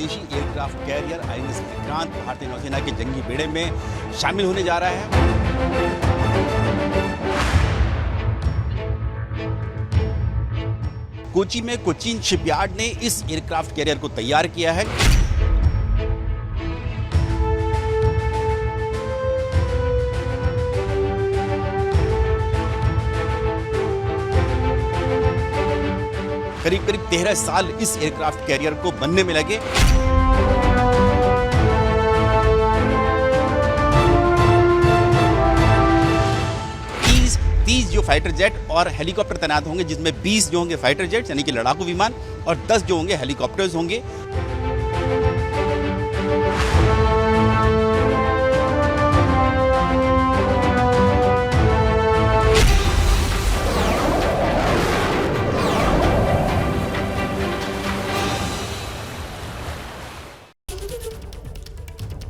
स्वदेशी aircraft carrier INS Vikrant भारतीय नौसेना के जंगी बेड़े में शामिल होने जा रहा है। कोची में कोचीन शिपयार्ड ने इस एयरक्राफ्ट कैरियर को तैयार किया है। करीब 13 साल इस एयरक्राफ्ट कैरियर को बनने में लगे। तीस जो फाइटर जेट और हेलीकॉप्टर तैनात होंगे, जिसमें 20 जो होंगे फाइटर जेट यानी कि लड़ाकू विमान और 10 जो होंगे हेलीकॉप्टर्स होंगे।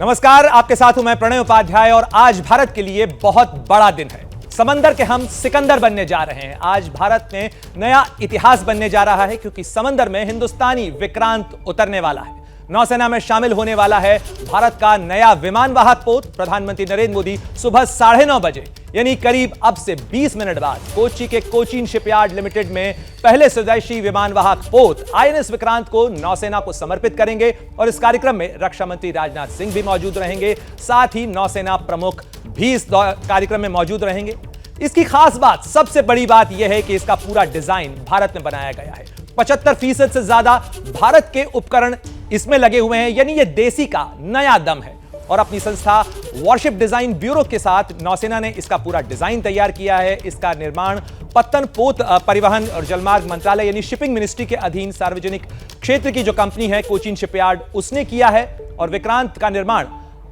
नमस्कार, आपके साथ हूं मैं प्रणय उपाध्याय और आज भारत के लिए बहुत बड़ा दिन है। समंदर के हम सिकंदर बनने जा रहे हैं। आज भारत में नया इतिहास बनने जा रहा है क्योंकि समंदर में हिंदुस्तानी विक्रांत उतरने वाला है। नौसेना में शामिल होने वाला है भारत का नया विमान वाहक पोत। प्रधानमंत्री नरेंद्र मोदी सुबह 9:30 बजे यानी करीब अब से 20 मिनट बाद कोची के कोचीन शिपयार्ड लिमिटेड में पहले स्वदेशी विमान वाहक पोत आईएनएस विक्रांत को नौसेना को समर्पित करेंगे और इस कार्यक्रम में रक्षा मंत्री राजनाथ सिंह भी मौजूद रहेंगे। साथ ही नौसेना प्रमुख भी इस कार्यक्रम में मौजूद रहेंगे। इसकी खास बात, सबसे बड़ी बात यह है कि इसका पूरा डिजाइन भारत में बनाया गया है। 75% से ज्यादा भारत के उपकरण इसमें लगे हुए हैं, यानी यह देसी का नया दम है। और अपनी संस्था वॉरशिप डिजाइन ब्यूरो के साथ नौसेना ने इसका पूरा डिजाइन तैयार किया है। इसका निर्माण पत्तन पोत परिवहन और जलमार्ग मंत्रालय यानी शिपिंग मिनिस्ट्री के अधीन सार्वजनिक क्षेत्र की जो कंपनी है कोचीन शिपयार्ड, उसने किया है। और विक्रांत का निर्माण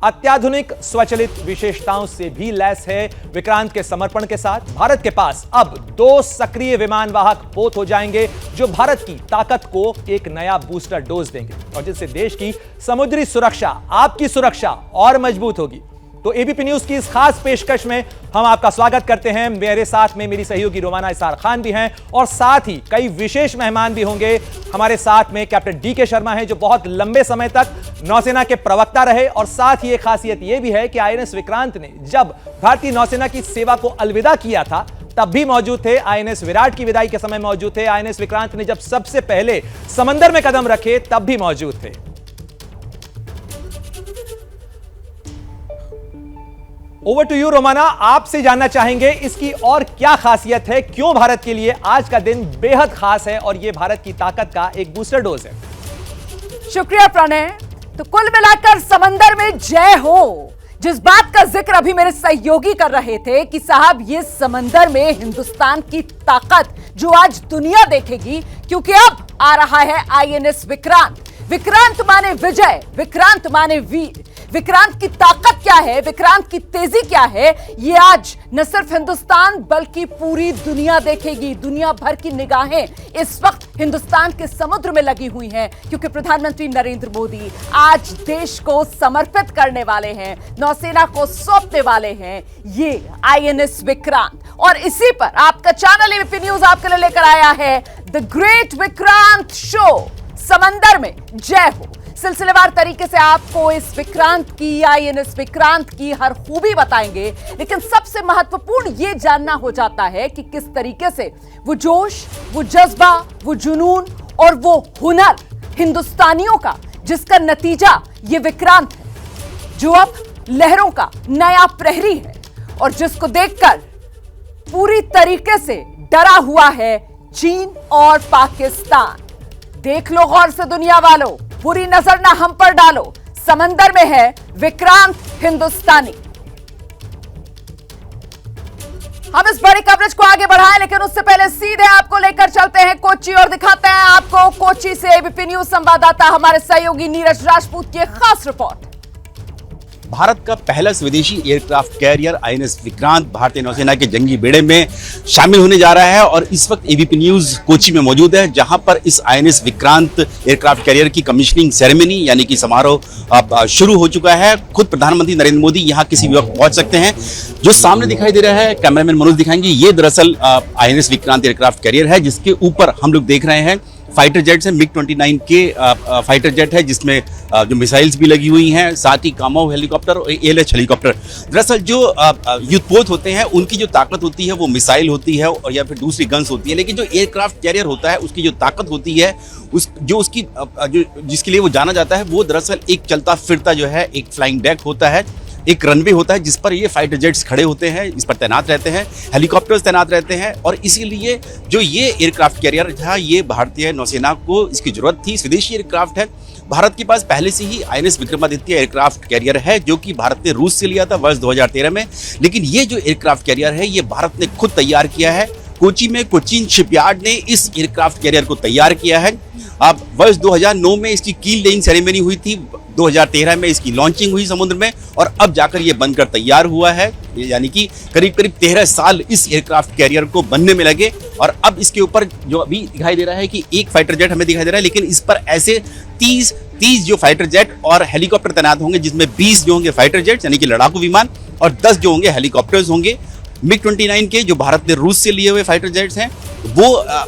अत्याधुनिक स्वचालित विशेषताओं से भी लैस है। विक्रांत के समर्पण के साथ भारत के पास अब 2 सक्रिय विमान वाहक पोत हो जाएंगे जो भारत की ताकत को एक नया बूस्टर डोज देंगे और जिससे देश की समुद्री सुरक्षा, आपकी सुरक्षा और मजबूत होगी। तो एबीपी न्यूज की इस खास पेशकश में हम आपका स्वागत करते हैं। मेरे साथ में मेरी सहयोगी रोमाना इसार खान भी हैं और साथ ही कई विशेष मेहमान भी होंगे। हमारे साथ में कैप्टन डीके शर्मा हैं जो बहुत लंबे समय तक नौसेना के प्रवक्ता रहे और साथ ही एक खासियत यह भी है कि आईएनएस विक्रांत ने जब भारतीय नौसेना की सेवा को अलविदा किया था तब भी मौजूद थे। आईएनएस विराट की विदाई के समय मौजूद थे। आईएनएस विक्रांत ने जब सबसे पहले समंदर में कदम रखे तब भी मौजूद थे। ओवर टू यू रोमाना, आपसे जानना चाहेंगे इसकी और क्या खासियत है, क्यों भारत के लिए आज का दिन बेहद खास है और यह भारत की ताकत का एक बूस्टर डोज है। शुक्रिया प्रणय। तो कुल मिलाकर समंदर में जय हो। जिस बात का जिक्र अभी मेरे सहयोगी कर रहे थे कि साहब ये समंदर में हिंदुस्तान की ताकत जो आज दुनिया देखेगी, क्योंकि अब आ रहा है आईएनएस विक्रांत। विक्रांत माने विजय, विक्रांत माने वीर। विक्रांत की ताकत क्या है, विक्रांत की तेजी क्या है, ये आज न सिर्फ हिंदुस्तान बल्कि पूरी दुनिया देखेगी। दुनिया भर की निगाहें इस वक्त हिंदुस्तान के समुद्र में लगी हुई हैं क्योंकि प्रधानमंत्री नरेंद्र मोदी आज देश को समर्पित करने वाले हैं, नौसेना को सौंपने वाले हैं ये आईएनएस विक्रांत। और इसी पर आपका चैनल एबीपी न्यूज आपके लिए लेकर आया है द ग्रेट विक्रांत शो। समंदर में जय हो। सिलसिलेवार तरीके से आपको इस विक्रांत की, आईएनएस विक्रांत की हर खूबी बताएंगे, लेकिन सबसे महत्वपूर्ण यह जानना हो जाता है कि किस तरीके से वो जोश, वो जज्बा, वो जुनून और वो हुनर हिंदुस्तानियों का, जिसका नतीजा ये विक्रांत है जो अब लहरों का नया प्रहरी है और जिसको देखकर पूरी तरीके से डरा हुआ है चीन और पाकिस्तान। देख लो गौर से दुनिया वालों, बुरी नजर ना हम पर डालो। समंदर में है विक्रांत हिंदुस्तानी। हम इस बड़ी कवरेज को आगे बढ़ाएं, लेकिन उससे पहले सीधे आपको लेकर चलते हैं कोची और दिखाते हैं आपको कोची से एबीपी न्यूज संवाददाता हमारे सहयोगी नीरज राजपूत की खास रिपोर्ट। भारत का पहला स्वदेशी एयरक्राफ्ट कैरियर आईएनएस विक्रांत भारतीय नौसेना के जंगी बेड़े में शामिल होने जा रहा है और इस वक्त एबीपी न्यूज कोची में मौजूद है, जहां पर इस आईएनएस विक्रांत एयरक्राफ्ट कैरियर की कमीशनिंग सेरेमनी यानी कि समारोह अब शुरू हो चुका है। खुद प्रधानमंत्री नरेंद्र मोदी यहां किसी भी वक्त पहुंच सकते हैं। जो सामने दिखाई दे रहा है, कैमरामैन मनोज दिखाएंगे, ये दरअसल आईएनएस विक्रांत एयरक्राफ्ट कैरियर है जिसके ऊपर हम लोग देख रहे हैं फाइटर जेट्स हैं, MiG-29 के फाइटर जेट है, जिसमें जो मिसाइल्स भी लगी हुई हैं, साथ ही कामोव हेलीकॉप्टर और ALH हेलीकॉप्टर। दरअसल जो युद्धपोत होते हैं उनकी जो ताकत होती है वो मिसाइल होती है और या फिर दूसरी गन्स होती है, लेकिन जो एयरक्राफ्ट कैरियर होता है उसकी जो ताकत होती है जिसके लिए वो जाना जाता है वो दरअसल एक चलता फिरता जो है एक फ्लाइंग डेक होता है, एक रनवे होता है जिस पर ये फाइटर जेट्स खड़े होते हैं, इस पर तैनात रहते हैं, हेलीकॉप्टर्स तैनात रहते हैं। और इसीलिए जो ये एयरक्राफ्ट कैरियर था ये भारतीय नौसेना को इसकी जरूरत थी। स्वदेशी एयरक्राफ्ट है, भारत के पास पहले से ही INS विक्रमादित्य एयरक्राफ्ट कैरियर है जो कि भारत ने रूस से लिया था वर्ष 2013 में। लेकिन ये जो एयरक्राफ्ट कैरियर है ये भारत ने खुद तैयार किया है। कोची में कोचीन शिपयार्ड ने इस एयरक्राफ्ट कैरियर को तैयार किया है। अब वर्ष 2009 में इसकी कील लेइंग सेरेमनी हुई थी, 2013 में इसकी लॉन्चिंग हुई समुद्र में और अब जाकर ये बनकर तैयार हुआ है। यानी कि करीब करीब 13 साल इस एयरक्राफ्ट कैरियर को बनने में लगे और अब इसके ऊपर जो अभी दिखाई दे रहा है कि एक फाइटर जेट हमें दिखाई दे रहा है, लेकिन इस पर ऐसे 30 जो फाइटर जेट और हेलीकॉप्टर तैनात होंगे, जिसमें 20 जो होंगे फाइटर जेट यानी कि लड़ाकू विमान और 10 जो होंगे हेलीकॉप्टर्स होंगे। MiG-29 के जो भारत ने रूस से लिए हुए फाइटर जेट्स हैं वो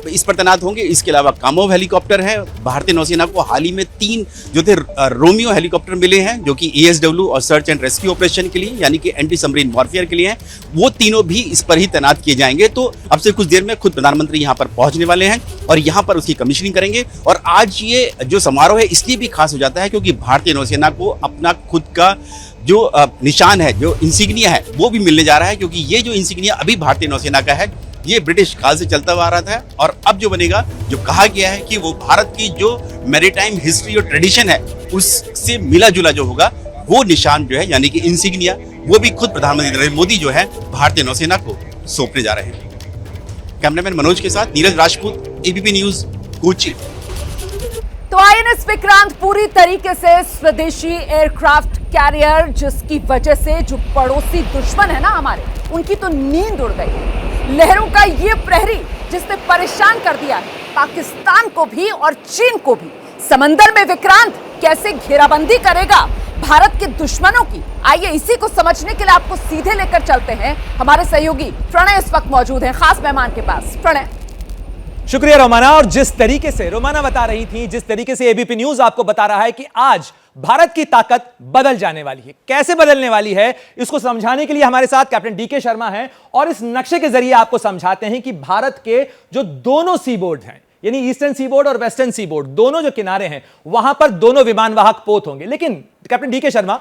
इस पर तैनात होंगे। इसके अलावा कामोव हेलीकॉप्टर है। भारतीय नौसेना को हाल ही में 3 जो थे रोमियो हेलीकॉप्टर मिले हैं जो कि ASW और सर्च एंड रेस्क्यू ऑपरेशन के लिए यानी कि एंटी सबमरीन वॉरफेयर के लिए हैं। वो तीनों भी इस पर ही तैनात किए जाएंगे। तो अब से कुछ देर में खुद प्रधानमंत्री यहाँ पर पहुंचने वाले हैं और यहाँ पर उसकी कमीशनिंग करेंगे। और आज ये जो समारोह है इसलिए भी खास हो जाता है क्योंकि भारतीय नौसेना को अपना खुद का जो निशान है, जो इंसिग्निया है वो भी मिलने जा रहा है, क्योंकि ये जो इंसिग्निया अभी भारतीय नौसेना का है ये ब्रिटिश काल से चलता हुआ आ रहा था और अब जो बनेगा, जो कहा गया है कि वो भारत की जो मैरीटाइम हिस्ट्री और ट्रेडिशन है उससे मिला जुला जो होगा वो निशान जो है यानी कि इंसिग्निया वो भी खुद प्रधानमंत्री नरेंद्र मोदी जो है भारतीय नौसेना को सौंपने जा रहे हैं। कैमरामैन मनोज के साथ नीरज राजपूत, ABP न्यूज, कोची। तो INS विक्रांत पूरी तरीके से स्वदेशी एयरक्राफ्ट कैरियर, जिसकी वजह से जो पड़ोसी दुश्मन है ना हमारे, उनकी तो नींद उड़ गई। लहरों का ये प्रहरी जिसने परेशान कर दिया है पाकिस्तान को भी और चीन को भी। समंदर में विक्रांत कैसे घेराबंदी करेगा भारत के दुश्मनों की, आइए इसी को समझने के लिए आपको सीधे लेकर चलते हैं। हमारे सहयोगी प्रणय इस वक्त मौजूद हैं खास मेहमान के पास। प्रणय। शुक्रिया रोमाना। और जिस तरीके से रोमाना बता रही थी, जिस तरीके से ABP न्यूज आपको बता रहा है कि आज भारत की ताकत बदल जाने वाली है, कैसे बदलने वाली है इसको समझाने के लिए हमारे साथ कैप्टन DK शर्मा हैं और इस नक्शे के जरिए आपको समझाते हैं कि भारत के जो दोनों सीबोर्ड हैं यानी ईस्टर्न सीबोर्ड और वेस्टर्न सीबोर्ड, दोनों जो किनारे हैं वहां पर दोनों विमानवाहक पोत होंगे। लेकिन कैप्टन DK शर्मा,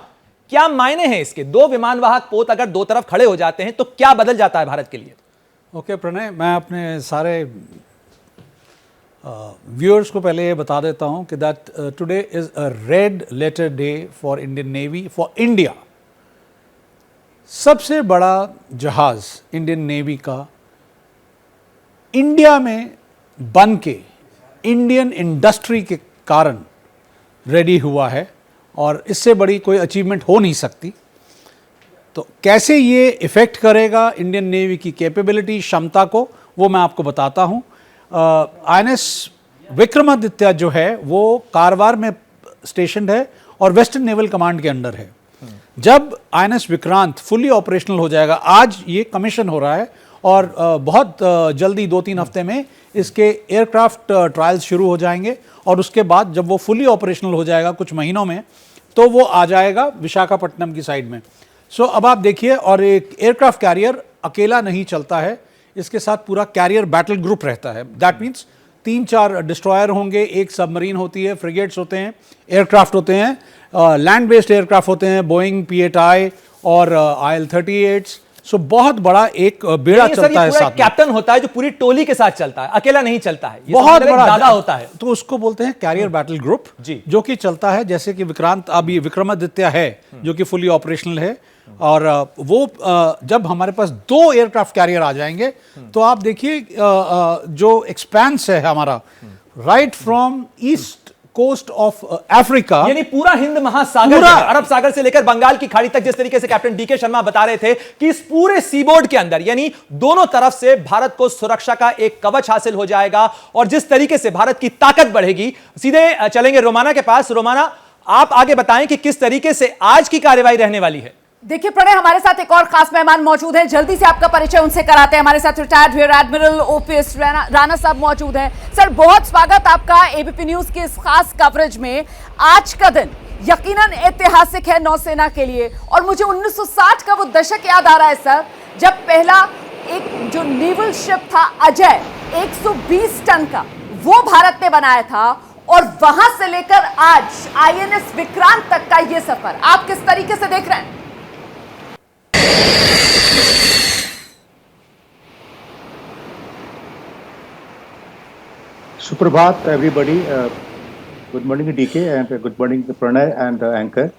क्या मायने हैं इसके? 2 विमानवाहक पोत अगर 2 तरफ खड़े हो जाते हैं तो क्या बदल जाता है भारत के लिए? ओके प्रणय, मैं अपने सारे व्यूअर्स को पहले ये बता देता हूं कि that today is a red letter day for Indian navy, for India. सबसे बड़ा जहाज इंडियन नेवी का इंडिया में बन के इंडियन इंडस्ट्री के कारण रेडी हुआ है और इससे बड़ी कोई अचीवमेंट हो नहीं सकती। तो कैसे ये इफेक्ट करेगा इंडियन नेवी की कैपेबिलिटी, क्षमता को, वो मैं आपको बताता हूं। INS विक्रमादित्य जो है वो कारवार में स्टेशनड है और वेस्टर्न नेवल कमांड के अंडर है। जब INS विक्रांत फुली ऑपरेशनल हो जाएगा, आज ये कमीशन हो रहा है और बहुत जल्दी 2-3 हफ्ते में इसके एयरक्राफ्ट ट्रायल्स शुरू हो जाएंगे और उसके बाद जब वो फुली ऑपरेशनल हो जाएगा कुछ महीनों में, तो वो आ जाएगा विशाखापट्टनम की साइड में। सो अब आप देखिए, और एक एयरक्राफ्ट कैरियर अकेला नहीं चलता है, इसके साथ पूरा कैरियर बैटल ग्रुप रहता है। दैट मीन्स 3-4 डिस्ट्रॉयर होंगे, एक सबमरीन होती है, फ्रिगेट्स होते हैं, एयरक्राफ्ट होते हैं, लैंड बेस्ड एयरक्राफ्ट होते हैं, बोइंग P-8I और IL-38। सो बहुत बड़ा एक बेड़ा चलता है, साथ कैप्टन होता है जो पूरी टोली के साथ चलता है, अकेला नहीं चलता है, बहुत बड़ा दादा होता है। तो उसको बोलते हैं कैरियर बैटल ग्रुप जी, जो कि चलता है। जैसे कि विक्रांत, अब ये विक्रमादित्य है जो कि फुली ऑपरेशनल है और वो जब हमारे पास 2 एयरक्राफ्ट कैरियर आ जाएंगे तो आप देखिए जो एक्सपेंस है हमारा right from east coast of Africa, यानी पूरा हिंद महासागर, अरब सागर से लेकर बंगाल की खाड़ी तक, जिस तरीके से कैप्टन DK शर्मा बता रहे थे कि इस पूरे सीबोर्ड के अंदर यानी दोनों तरफ से भारत को सुरक्षा का एक कवच हासिल हो जाएगा और जिस तरीके से भारत की ताकत बढ़ेगी। सीधे चलेंगे रोमाना के पास। रोमाना, आप आगे बताएं कि किस तरीके से आज की कार्यवाही रहने वाली है। देखिए प्रणय, हमारे साथ एक और खास मेहमान मौजूद हैं, जल्दी से आपका परिचय उनसे कराते हैं। हमारे साथ retired rear admiral OPS Rana साहब मौजूद हैं। सर, बहुत स्वागत आपका एबीपी न्यूज के इस खास कवरेज में। आज का दिन यकीनन ऐतिहासिक है नौसेना के लिए, और मुझे 1960 का वो दशक याद आ रहा है सर, जब पहला एक जो नेवल शिप था अजय 120 टन का, वो भारत ने बनाया था, और वहां से लेकर आज आईएनएस विक्रांत तक का ये सफर आप किस तरीके से देख रहे हैं? सुप्रभात everybody, good morning DK and good morning Pranay and anchor.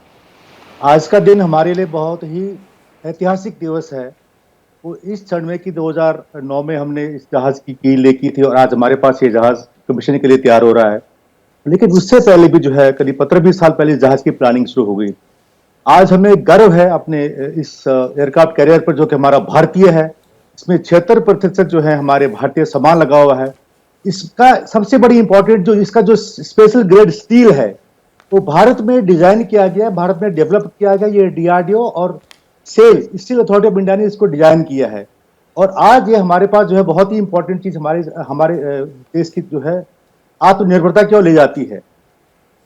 आज का दिन हमारे लिए बहुत ही ऐतिहासिक दिवस है। वो इस क्षण में कि 2009 में हमने इस जहाज की कील लेकी थी और आज हमारे पास ये जहाज कमीशन के लिए तैयार हो रहा है। लेकिन उससे पहले भी जो है करीब 15-20 साल पहले इस जहाज की प्लानिंग शुरू हो गई। आज हमें गर्व है अपने इस एयरक्राफ्ट कैरियर पर, जो कि हमारा भारतीय है। इसमें 76% जो है हमारे भारतीय सामान लगा हुआ है। इसका सबसे बड़ी इंपॉर्टेंट जो इसका जो स्पेशल ग्रेड स्टील है वो भारत में डिजाइन किया गया है, भारत में डेवलप किया गया। ये डीआरडीओ और SAIL steel authority of India ने इसको डिजाइन किया है, और आज ये हमारे पास जो है बहुत ही इंपॉर्टेंट चीज हमारे देश की जो है आत्मनिर्भरता की ओर ले जाती है।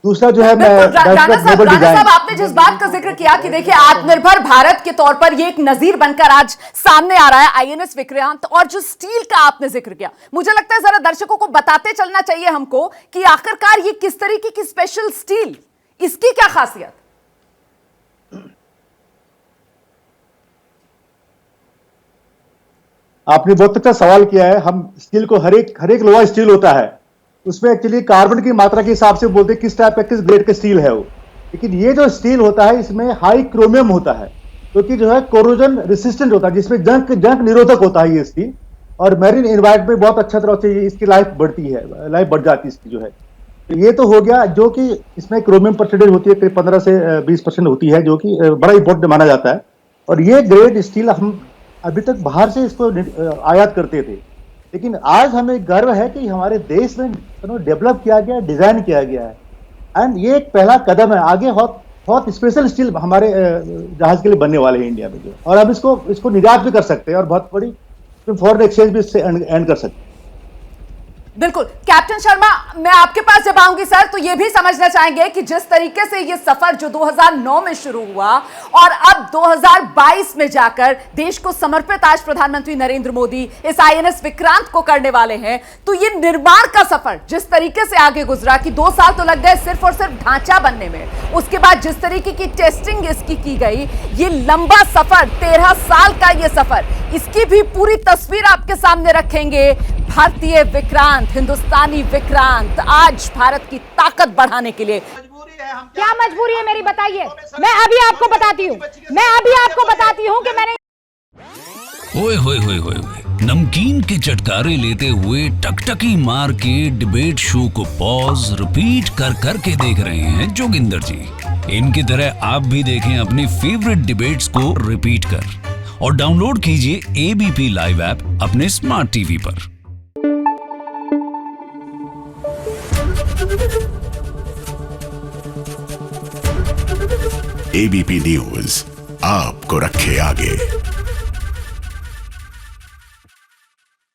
दूसरा जो है राणा साहब, आपने जिस बात का जिक्र किया कि देखिए आत्मनिर्भर भारत के तौर पर ये एक नजीर बनकर आज सामने आ रहा है आईएनएस विक्रांत, और जो स्टील का आपने जिक्र किया, मुझे लगता है जरा दर्शकों को बताते चलना चाहिए हमको कि आखिरकार ये किस तरीके की स्पेशल स्टील, इसकी क्या खासियत? आपने बहुत अच्छा सवाल किया है। हम स्टील को हर एक लोहा स्टील होता है, उसमें एक्चुअली कार्बन की मात्रा के हिसाब से बोलते हैं किस टाइप का किस ग्रेड का स्टील है वो। लेकिन ये जो स्टील होता है इसमें हाई क्रोमियम होता है, क्योंकि जो है कोरोजन रेसिस्टेंट होता है, जिसमें जंग निरोधक होता है ये स्टील, और मैरीन एनवायरमेंट में बहुत अच्छा तरह से इसकी लाइफ बढ़ती है, लाइफ बढ़ जाती है इसकी जो है। तो ये तो हो गया जो कि इसमें क्रोमियम परसेंटेज होती है, करीब 15 से 20% होती है, जो कि बड़ा इंपॉर्टेंट माना जाता है। और ये ग्रेड स्टील हम अभी तक बाहर से इसको आयात करते थे, लेकिन आज हमें गर्व है कि हमारे देश में डेवलप किया गया, डिजाइन किया गया है, एंड ये एक पहला कदम है। आगे बहुत स्पेशल स्टील हमारे जहाज के लिए बनने वाले हैं इंडिया में जो, और अब इसको निर्यात भी कर सकते हैं और बहुत बड़ी फॉरेन एक्सचेंज भी इससे अर्न कर सकते हैं। बिल्कुल। कैप्टन शर्मा, मैं आपके पास जब आऊंगी सर, तो यह भी समझना चाहेंगे कि जिस तरीके से यह सफर जो 2009 में शुरू हुआ और अब 2022 में जाकर देश को समर्पित आज प्रधानमंत्री नरेंद्र मोदी इस आईएनएस विक्रांत को करने वाले हैं, तो ये निर्माण का सफर जिस तरीके से आगे गुजरा कि 2 साल तो लग गए सिर्फ और सिर्फ ढांचा बनने में, उसके बाद जिस तरीके की टेस्टिंग इसकी की गई, ये लंबा सफर 13 साल का ये सफर, इसकी भी पूरी तस्वीर आपके सामने रखेंगे। भारतीय विक्रांत, हिंदुस्तानी विक्रांत आज भारत की ताकत बढ़ाने के लिए क्या मजबूरी है मेरी, बताइए। मैं अभी आपको बताती हूँ कि मैंने ओए होए होए होए नमकीन के चटकारे लेते हुए टकटकी मार के डिबेट शो को पॉज रिपीट कर करके देख रहे हैं जोगिंदर जी। इनकी तरह आप भी देखें अपनी फेवरेट डिबेट्स को रिपीट कर, और डाउनलोड कीजिए एबीपी लाइव ऐप अपने स्मार्ट टीवी पर। एबीपी न्यूज आपको रखे आगे।